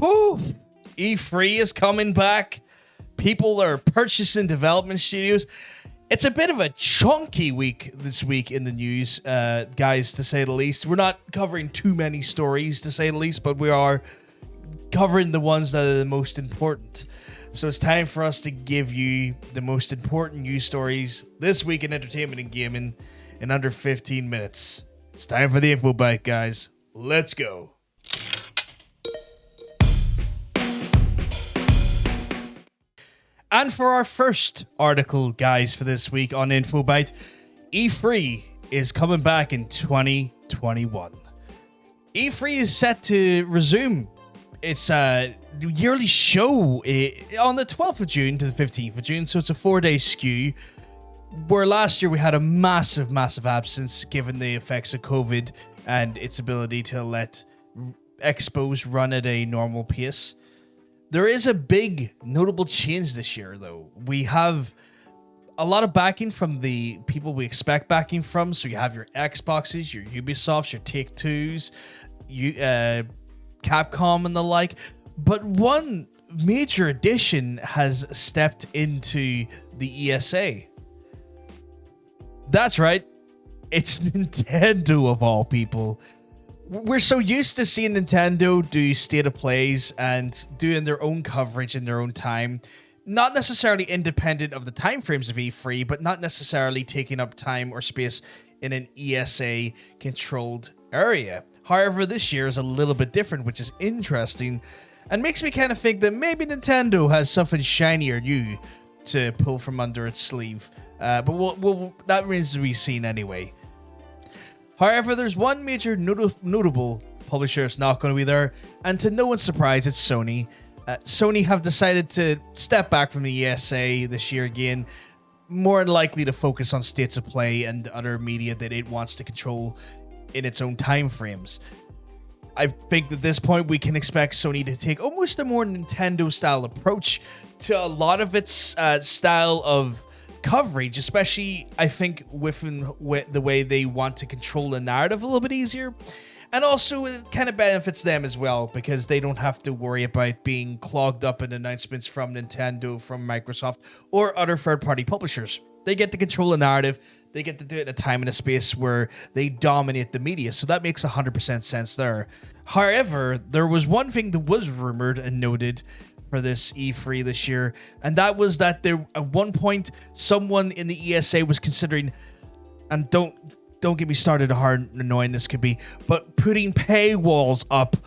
Whew. E3 is coming back. People are purchasing development studios. It's a bit of a chunky week this week in the news, guys, to say the least. We're not covering too many stories, to say the least, but we are covering the ones that are the most important. So it's time for us to give you the most important news stories this week in entertainment and gaming in under 15 minutes. It's time for the INFOBYTE, guys. Let's go. And for our first article, guys, for this week on INFOBYTE, E3 is coming back in 2021. E3 is set to resume its yearly show on the 12th of June to the 15th of June, so it's a 4-day skew, where last year we had a massive absence given the effects of COVID and its ability to let expos run at a normal pace. There is a big notable change this year, though. We have a lot of backing from the people we expect backing from. So you have your Xboxes, your Ubisofts, your Take-Twos, Capcom and the like. But one major addition has stepped into the ESA. That's right. It's Nintendo of all people. We're so used to seeing Nintendo do state of plays and doing their own coverage in their own time. Not necessarily independent of the timeframes of E3, but not necessarily taking up time or space in an ESA-controlled area. However, this year is a little bit different, which is interesting, and makes me kind of think that maybe Nintendo has something shiny or new to pull from under its sleeve. But that remains to be seen anyway. However, there's one major notable publisher that's not going to be there, and to no one's surprise, it's Sony. Sony have decided to step back from the ESA this year again, more than likely to focus on states of play and other media that it wants to control in its own time frames. I think at this point we can expect Sony to take almost a more Nintendo-style approach to a lot of its style of coverage, especially I think with the way they want to control the narrative a little bit easier. And also it kind of benefits them as well because they don't have to worry about being clogged up in announcements from Nintendo, from Microsoft, or other third-party publishers. They get to control the narrative. They get to do it in a time and a space where they dominate the media. So that makes 100% sense there. However, there was one thing that was rumored and noted for this E3 this year, and that was that there at one point someone in the ESA was considering, and don't get me started how annoying this could be, but putting paywalls up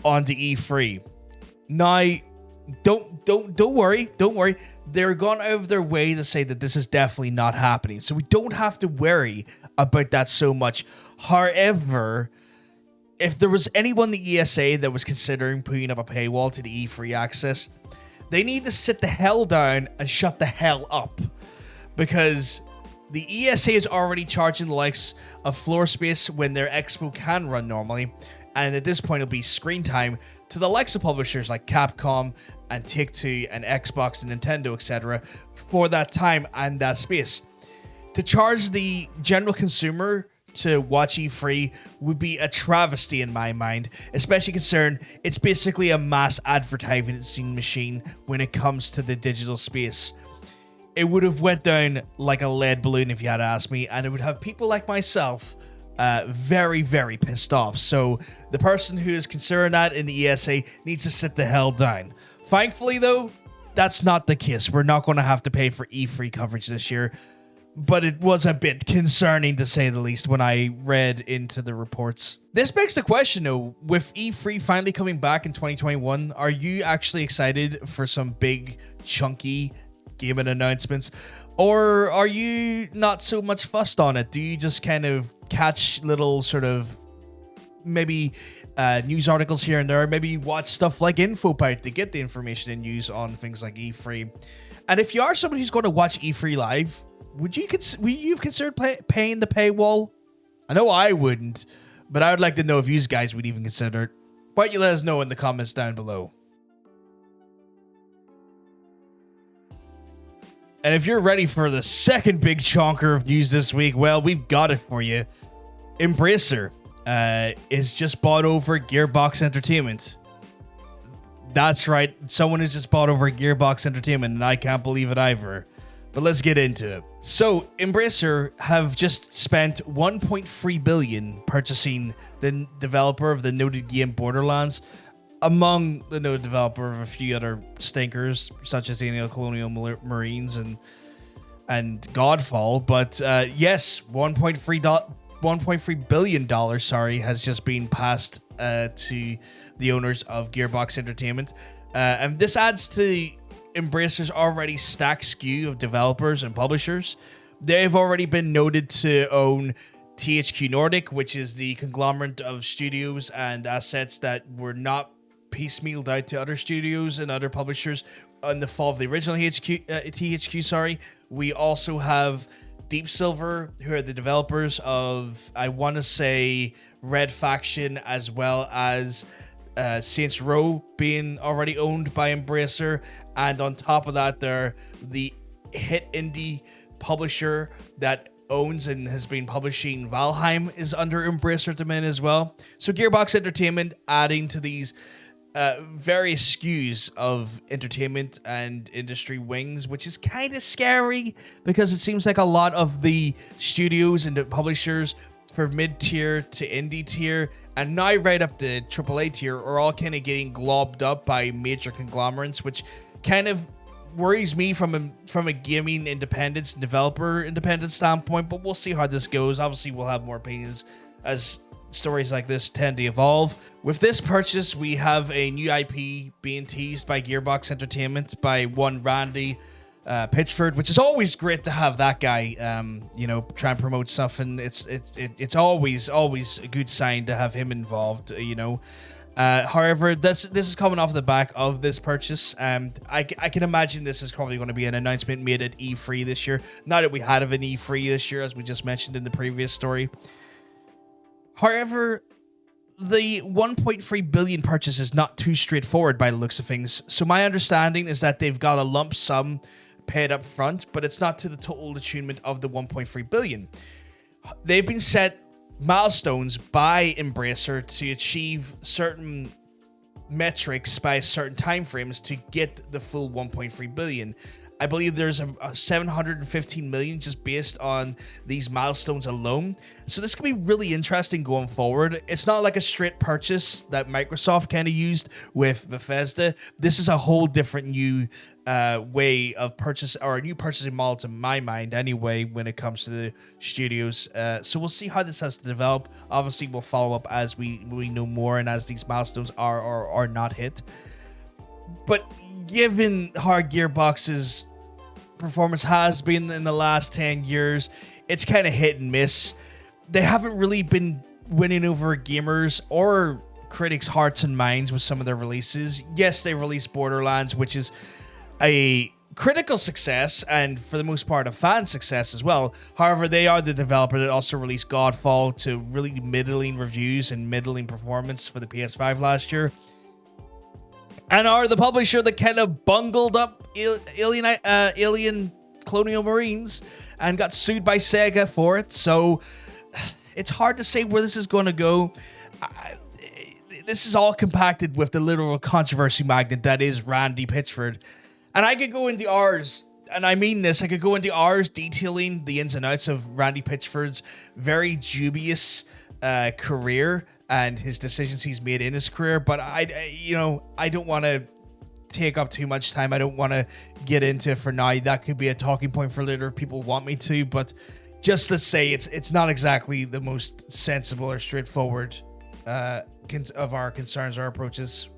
onto E3. Now, don't worry. They're gone out of their way to say that this is definitely not happening, so we don't have to worry about that so much. However, if there was anyone in the ESA that was considering putting up a paywall to the E3 access, they need to sit the hell down and shut the hell up. Because the ESA is already charging the likes of floor space when their expo can run normally. And at this point, it'll be screen time to the likes of publishers like Capcom and Take-Two and Xbox and Nintendo, etc. for that time and that space. To charge the general consumer to watch E3 would be a travesty in my mind, especially considering it's basically a mass advertising machine when it comes to the digital space. It would have went down like a lead balloon if you had to ask me, and it would have people like myself very, very pissed off. So the person who is considering that in the ESA needs to sit the hell down. Thankfully, though, that's not the case. We're not going to have to pay for E3 coverage this year. But it was a bit concerning, to say the least, when I read into the reports. This begs the question, though, with E3 finally coming back in 2021, are you actually excited for some big, chunky gaming announcements? Or are you not so much fussed on it? Do you just kind of catch little sort of maybe news articles here and there? Maybe watch stuff like INFOBYTE to get the information and news on things like E3? And if you are somebody who's going to watch E3 live, would you consider paying the paywall? I know I wouldn't, but I would like to know if you guys would even consider it. Why don't you let us know in the comments down below? And if you're ready for the second big chonker of news this week, well, we've got it for you. Embracer is just bought over Gearbox Entertainment. That's right. Someone has just bought over Gearbox Entertainment, and I can't believe it either. But let's get into it. So, Embracer have just spent 1.3 billion purchasing the developer of the noted game Borderlands, among the noted developer of a few other stinkers, such as Alien Colonial Marines and Godfall. But yes, $1.3 billion, has just been passed to the owners of Gearbox Entertainment. And this adds to Embracer's already stacked skew of developers and publishers. They've already been noted to own THQ Nordic, which is the conglomerate of studios and assets that were not piecemealed out to other studios and other publishers in the fall of the original THQ. We also have Deep Silver, who are the developers of, I want to say, Red Faction, as well as Saints Row being already owned by Embracer. And on top of that, they're the hit indie publisher that owns and has been publishing Valheim is under Embracer domain as well. So Gearbox Entertainment adding to these various SKUs of entertainment and industry wings, which is kind of scary because it seems like a lot of the studios and the publishers for mid-tier to indie tier and now right up to AAA tier are all kind of getting globbed up by major conglomerates, which kind of worries me from a gaming independence, developer independence standpoint, but we'll see how this goes. Obviously, we'll have more opinions as stories like this tend to evolve. With this purchase, we have a new IP being teased by Gearbox Entertainment by one Randy Pitchford, which is always great to have that guy, try and promote stuff, and it's always a good sign to have him involved, However, this is coming off the back of this purchase, and I can imagine this is probably going to be an announcement made at E3 this year. Not that we had an E3 this year, as we just mentioned in the previous story. However, the 1.3 billion purchase is not too straightforward by the looks of things. So my understanding is that they've got a lump sum paid up front, but it's not to the total attunement of the 1.3 billion. They've been set milestones by Embracer to achieve certain metrics by certain timeframes to get the full 1.3 billion. I believe there's a 715 million just based on these milestones alone. So this could be really interesting going forward. It's not like a straight purchase that Microsoft kind of used with Bethesda. This is a whole different new way of purchase, or a new purchasing model to my mind anyway, when it comes to the studios. So we'll see how this has to develop. Obviously, we'll follow up as we know more and as these milestones are or are not hit. But given how Gearbox's performance has been in the last 10 years, it's kind of hit and miss. They haven't really been winning over gamers or critics' hearts and minds with some of their releases. Yes, they released Borderlands, which is a critical success and for the most part a fan success as well. However, they are the developer that also released Godfall to really middling reviews and middling performance for the PS5 last year, and are the publisher that kind of bungled up Alien Colonial Marines and got sued by Sega for it. So it's hard to say where this is going to go. This is all compacted with the literal controversy magnet that is Randy Pitchford. And I could go into hours, and I mean this, I could go into hours detailing the ins and outs of Randy Pitchford's very dubious career and his decisions he's made in his career, but I don't want to take up too much time. I don't want to get into it for now. That could be a talking point for later if people want me to, but just to say it's not exactly the most sensible or straightforward of our concerns or approaches.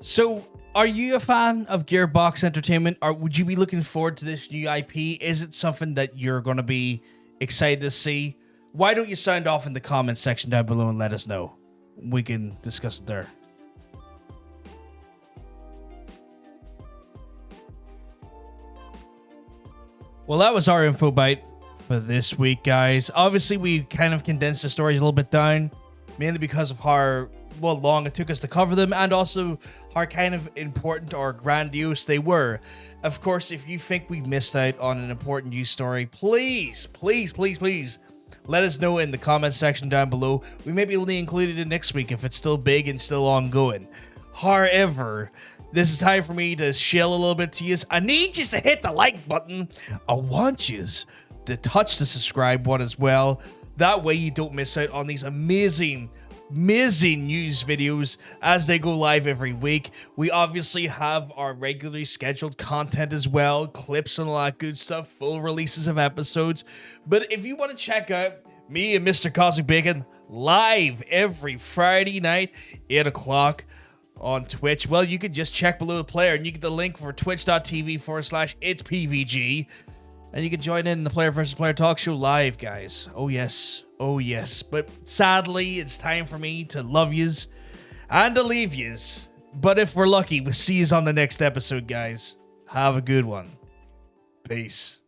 So, are you a fan of Gearbox Entertainment, or would you be looking forward to this new IP? Is it something that you're going to be excited to see? Why don't you sound off in the comments section down below and let us know? We can discuss it there. Well, that was our info bite for this week, guys. Obviously, we kind of condensed the stories a little bit down, mainly because of how long it took us to cover them, and also how kind of important or grandiose they were. Of course, if you think we missed out on an important news story, please let us know in the comments section down below. We may be only included in next week if it's still big and still ongoing. However, this is time for me to shill a little bit to you. I need you to hit the like button. I want you to touch the subscribe button as well. That way you don't miss out on these amazing news videos as they go live every week. We obviously have our regularly scheduled content as well, clips and all that good stuff, full releases of episodes. But if you want to check out me and Mr. Cosmic Bacon live every Friday night, 8 o'clock on Twitch, well, you can just check below the player and you get the link for twitch.tv/itspvg, and you can join in the Player versus Player talk show live, guys. Oh yes, oh yes. But sadly, it's time for me to love yous and to leave yous. But if we're lucky, we'll see yous on the next episode, guys. Have a good one. Peace.